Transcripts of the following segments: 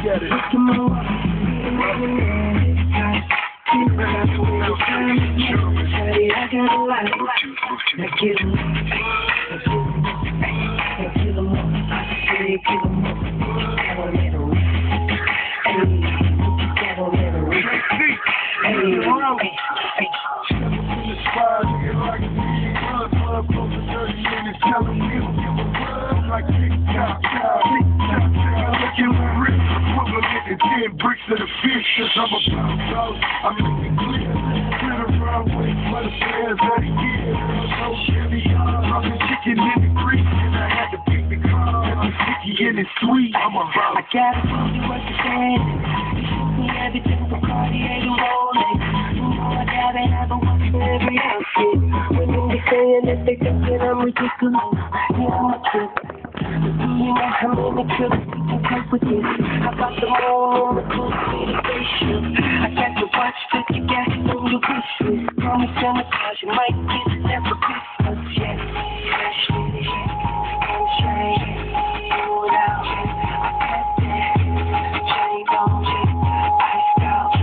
get it. Bricks of the fish, cause I'm about out. I'm making clear. Clear the runway for the players of the year. So heavy, I'm the chicken in the grease, and I had to pick the car. It's sticky and it's sweet. I'm about. I gotta tell you what you're saying. You shoot me everything from Cartier to Rolex. You know I gotta have a watch for every outfit. Women be saying that they think that I'm ridiculous. Yeah, I'm a trip. You know how many trips we can take with this? I got the moon on the cool meditation. I got the watch that you got on your wish list. Call me Santa Claus, you might get that for Christmas. Yeah, fresh with it, sunshine, roll it out. I got that chain on it, iced out,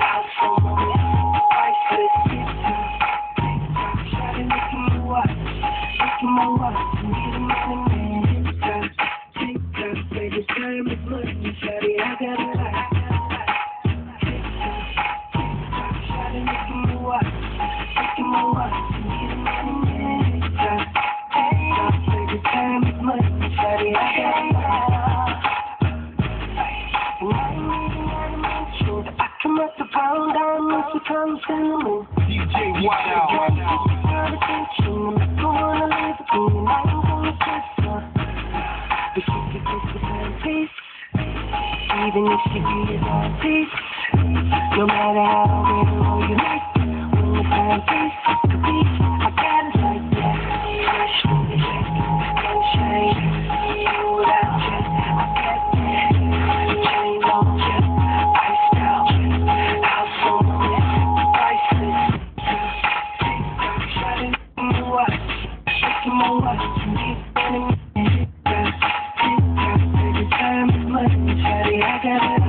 out from the wrist, priceless. Shawty, look at my watch, look at my watch, need a money. Baby, time is money, shawty, I got a lot. Shawty, look at my watch, need a money. Baby, time is money, shawty, I got a lot. I come up to pound down, Mr. Tom Cinnamon. DJ, watch out. I'm gonna leave it to you, I'm gonna kiss her. If she could kiss the same piece, even if she gives all peace, no matter how little you make, when the time piece to piece, I got it like that. Fresh with it, sunshine, roll it out, I got that. Chain on ya, iced out, out from the wrist, priceless. Shawty, look at my watch, need money. I got it.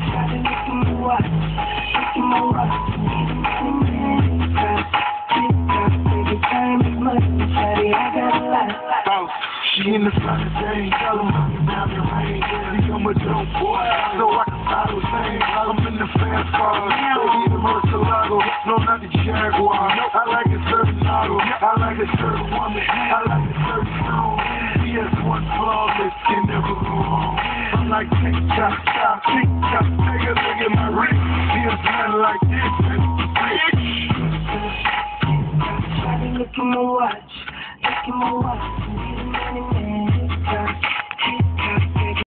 Shawty, look at my watch, need a money. Baby, time is money, shawty, I got a lot. She in the front of the game, tell them down the range. Become a dope boy, so I can follow the same. I'm in the fast car, baby, the Murcielago. No, not the Jaguar. I like a certain model, I like a certain woman, I like a certain song. Yes, one flawless can never go wrong. I'm like tick-tock, tick-tock. Take a look at my wrist. Feels nothing like this. Shawty, look at my watch. Look at my watch. Need a money man.